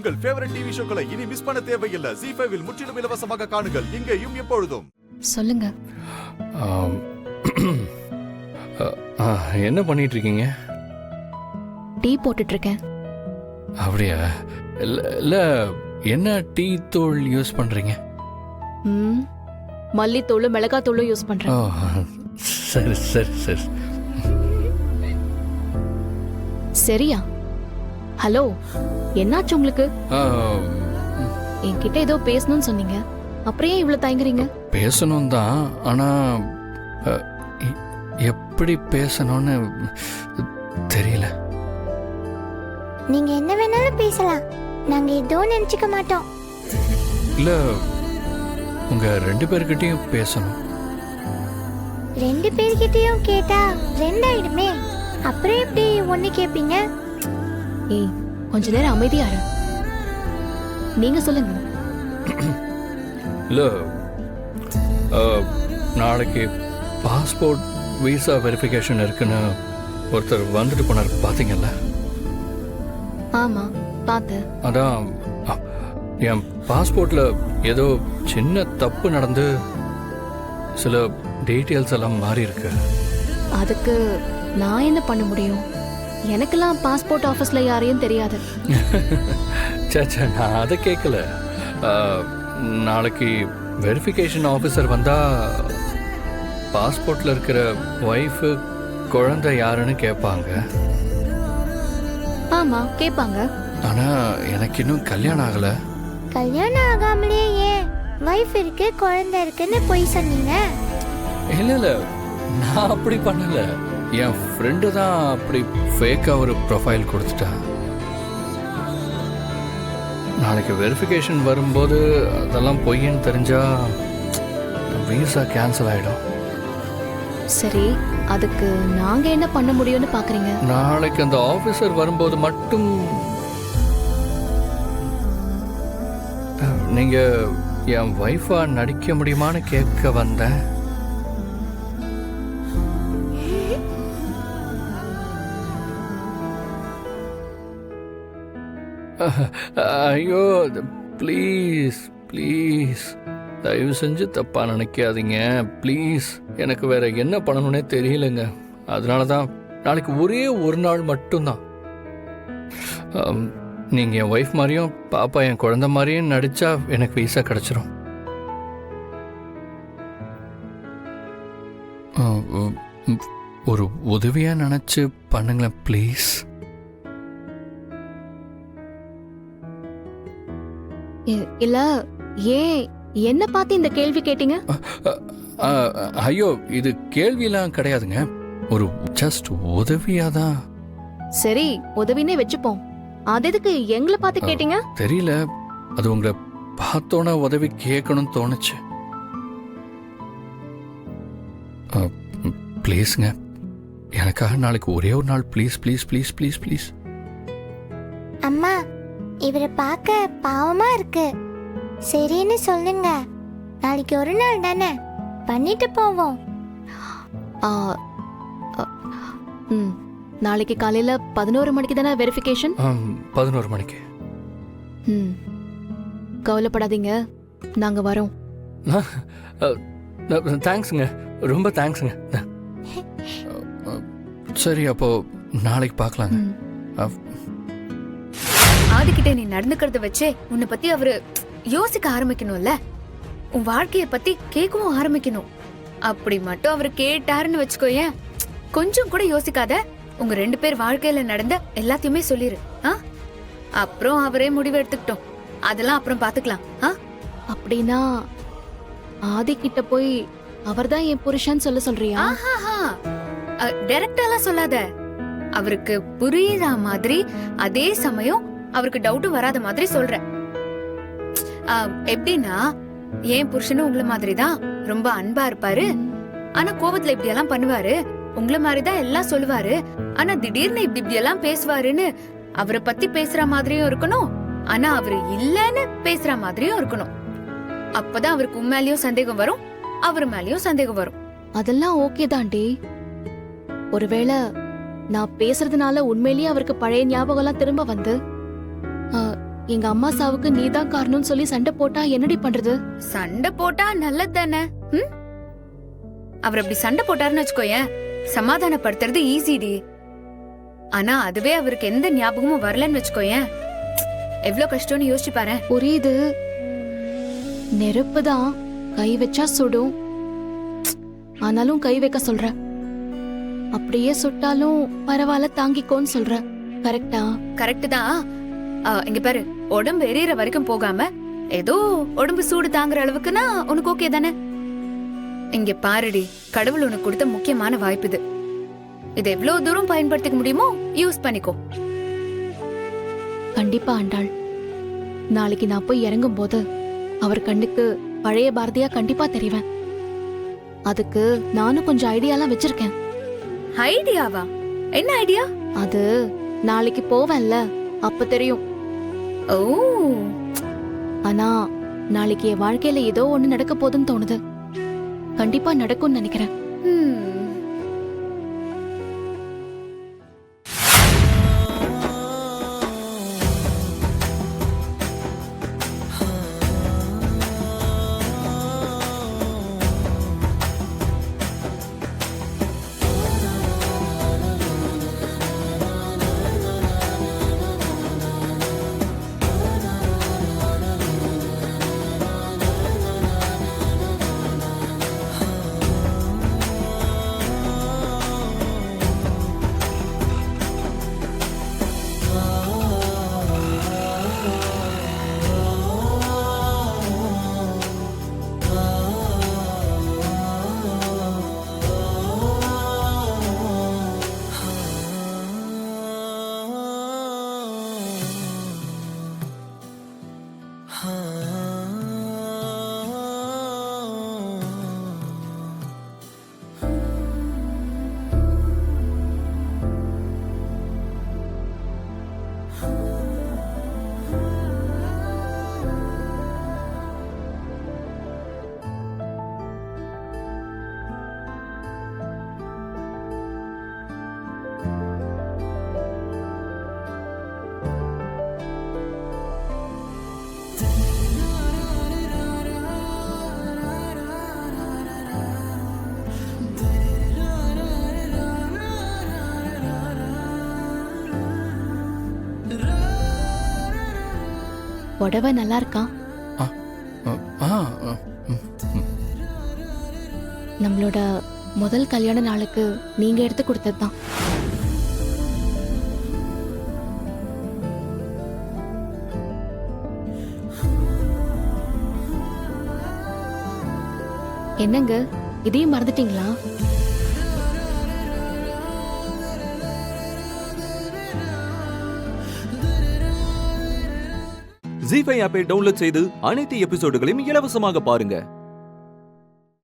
உங்கள் favourite TV ஷோக்களை இனி miss பண்ண தேவையில்லை. ZEE5 இல் முற்றிலும் இலவசமாக காணுங்கள். இங்கேயும் எப்பொழுதும். சொல்லுங்க. என்ன பண்ணிட்டு இருக்கீங்க? டீ போட்டுட்டு இருக்கேன். அப்படியா? இல்ல என்ன டீ தூள் யூஸ் பண்றீங்க? மல்லித்தூள் மிளகாத்தூளும் யூஸ் பண்றேன். சரி சரி சரி. சரியா? ஹலோ, என்னாச்சு உங்களுக்கு? என்கிட்ட ஏதோ பேசணும்னு சொன்னீங்க, அப்புறம் ஏன் இவ்வளவு தயங்குறீங்க? பேசணும் தான், ஆனா எப்படி பேசணும்னு தெரியல. நீங்க என்ன வேணாலும் பேசலாம், நாங்க எதுவும் நினைச்சுக்க மாட்டோம். இல்ல, உங்க 2 பேர்கிட்டயும் பேசணும். 2 பேர்கிட்டயும் கேட்டா 2 ஆயிடுமே, அப்புறம் எப்படி ஒண்ணு கேப்பீங்க? ஏய், கொஞ்ச நேரம் அமைதியா இரு. நீங்க சொல்லுங்க. இல்ல, நாளைக்கு பாஸ்போர்ட் விசா வெரிஃபிகேஷன் இருக்குன்னு ஒருத்தர் வந்துட்டு போனார், பாத்தீங்கல்ல? ஆமா, பார்த்தேன். அதான் என் பாஸ்போர்ட்ல ஏதோ சின்ன தப்பு நடந்து சில டீட்டெயில்ஸ் எல்லாம் மாறி இருக்கு. அதுக்கு நான் என்ன பண்ண முடியும்? எனக்கெல்லாம் பாஸ்போர்ட் ஆஃபீஸ்ல யாரையும் தெரியாது. சேச்சா, நான் அதை கேட்கல. நாளைக்கு வெரிஃபிகேஷன் ஆஃபீஸர் வந்தா பாஸ்போர்ட்ல இருக்கிற ஒய்ஃபு குழந்தை யாருன்னு கேட்பாங்க. ஆமா, கேட்பாங்க. ஆனா எனக்கு இன்னும் கல்யாணம் ஆகல. கல்யாணம் ஆகாமலே ஏன் வைஃப் இருக்கு குழந்தை இருக்குன்னு போய் சொன்னீங்க? இல்ல, நான் அப்படி பண்ணல. என் ஃப்ரெண்டு தான் அப்படி ஃபேக்கா ஒரு ப்ரொஃபைல் கொடுத்துட்டா. நாளைக்கு வெரிஃபிகேஷன் வரும்போது அதெல்லாம் பொய்ன்னு தெரிஞ்சா வீசா கேன்சல் ஆயிடும். சரி, அதுக்கு நாங்க என்ன பண்ண முடியும்னு பாக்குறீங்க? நாளைக்கு அந்த ஆபீசர் வரும்போது மட்டும் நீங்க என் வைஃபா நடிக்க முடியுமான்னு கேட்க வந்தேன். ஐயோ, ப்ளீஸ் ப்ளீஸ், தயவு செஞ்சு தப்பா நினைக்காதீங்க ப்ளீஸ். எனக்கு வேற என்ன பண்ணணும்னே தெரியலங்க. அதனால தான் நாளைக்கு ஒரே ஒரு நாள் மட்டும்தான். நீங்க என் ஒய்ஃப் மாதிரியும் பாப்பா என் குழந்தை மாதிரியும் நடிச்சா எனக்கு வீசா கிடைச்சிரும். ஒரு உதவியா நினைச்சு பண்ணுங்களேன் ப்ளீஸ். இல்ல, ஏன் என்ன பார்த்து இந்த கேள்வி கேட்டீங்க? ஐயோ, இது கேள்வியெல்லாம் கிடையாதுங்க, ஒரு ஜஸ்ட் உதவியாதான். சரி, உதவினே வச்சுப்போம். அது எதுக்கு எங்களை பார்த்து கேட்டீங்க? தெரியல, அது உங்களை பார்த்தோன்னா உதவி கேட்கணும்னு தோணுச்சு. ப்ளீஸ்ங்க, எனக்காக நாளைக்கு ஒரே ஒரு நாள் please please please please please. அம்மா, இவரை பார்க்க பாவமா இருக்கு, சரின்னு சொல்லுங்க. நாளைக்கு ஒரு நாள் தானே, பண்ணிட்டு போவோம். நாளைக்கு காலையில 11 மணிக்கு தானே வெரிஃபிகேஷன்? 11 மணிக்கு. கவலைப்படாதீங்க, நாங்க வரோம். தேங்க்ஸுங்க, ரொம்ப தேங்க்ஸுங்க. சரி, அப்போ நாளைக்கு பார்க்கலாங்க. ஆதிக்கிட்ட நீ நடந்துக்கிறத வச்சே உன்னை பத்தி அவரு யோசிக்க ஆரம்பிக்கணும்ல, உன் வாழ்க்கைய பத்தி கேட்கவும் ஆரம்பிக்கணும். அப்படி மட்டும் அவரு கேட்டாருன்னு வச்சுக்கோயேன், கொஞ்சம் கூட யோசிக்காத உங்க 2 பேர் வாழ்க்கையில நடந்த எல்லாத்தையுமே சொல்லிரு. அப்புறம் அவரே முடிவு எடுத்துக்கிட்டோம், அதெல்லாம் அப்புறம் பாத்துக்கலாம். அப்படின்னா ஆதி கிட்ட போய் அவர்தான் என் புருஷன் சொல்ல சொல்றியா? டைரக்டாலாம் சொல்லாத, அவருக்கு புரியுற மாதிரி, அதே சமயம் அவருக்கு டவுட்டும் வராத மாதிரி சொல்ற. எப்படின்னா, ஏன் புருஷனும் உங்களை மாதிரிதான் ரொம்ப அன்பா இருப்பாரு, ஆனா கோபத்துல இப்படி எல்லாம் பண்ணுவாரு. உங்களை மாதிரிதான் எல்லாம் சொல்லுவாரு, ஆனா திடீர்னு இப்படி எல்லாம் பேசுவாருன்னு அவரை பத்தி பேசுற மாதிரியும் இருக்கணும், ஆனா அவரு இல்லன்னு பேசுற மாதிரியும் இருக்கணும். அப்பதான் அவருக்கு உண்மையிலயும் சந்தேகம் வரும், அவர் மேலயும் சந்தேகம் வரும். அதெல்லாம் ஓகே தாண்டி. ஒருவேளை நான் பேசுறதுனால உண்மையிலேயே அவருக்கு பழைய ஞாபகம் எல்லாம் திரும்ப வந்து எங்க அம்மா சாவுக்கு நீதான் காரணம்னு சொல்லி சண்டை போட்டா என்னடி பண்றது? சண்டை போட்டா நல்லது தானே. அவர் அப்படி சண்டை போட்டாருன்னு வச்சுக்கோயேன், சமாதானப்படுத்துறது ஈஸிடி. ஆனா அதுவே அவருக்கு எந்த ஞாபகமும் வரலன்னு வச்சுக்கோயேன், எவ்வளவு கஷ்டம்னு யோசிச்சு பாரு. புரியுது. நெருப்பு தான் கை வச்சா சுடும். ஆனாலும் கை வைக்க சொல்ற. அப்படியே சுட்டாலும் பரவாயில்ல தாங்கிக்கோன்னு சொல்ற. கரெக்டா? கரெக்ட் தான். இங்க பாரு, உடம்பு எரியற வரைக்கும் போகாம ஏதோ உடம்பு சூடு தாங்குற அளவுக்குன்னா உனக்கு ஓகே தானே? இங்க பாருடி, கடவுள் உனக்கு கொடுத்த முக்கியமான வாய்ப்பு இது. இதை எவ்வளவு தூரம் பயன்படுத்திக்க முடியுமோ யூஸ் பண்ணிக்கோ. கண்டிப்பா ஆண்டாள். நாளைக்கு நான் போய் இறங்கும் போது அவர் கண்ணுக்கு பழைய பாரதியா கண்டிப்பா தெரிவேன். அதுக்கு நானும் கொஞ்சம் ஐடியாலாம் வச்சிருக்கேன். ஐடியாவா? என்ன ஐடியா? அது நாளைக்கு போவேன்ல, அப்ப தெரியும். ஓ, ஆனா நாளைக்கு என் வாழ்க்கையில ஏதோ ஒண்ணு நடக்க போதுன்னு தோணுது. கண்டிப்பா நடக்கும்னு நினைக்கிறேன். புடவை நல்லா இருக்கா? நம்மளோட முதல் கல்யாண நாளுக்கு நீங்க எடுத்து கொடுத்ததுதான். என்னங்க, இதையும் மறந்துட்டீங்களா? ஜீ5 ஆப்பை டவுன்லோட் செய்து அனைத்து எபிசோடுகளையும் இலவசமாக பாருங்க.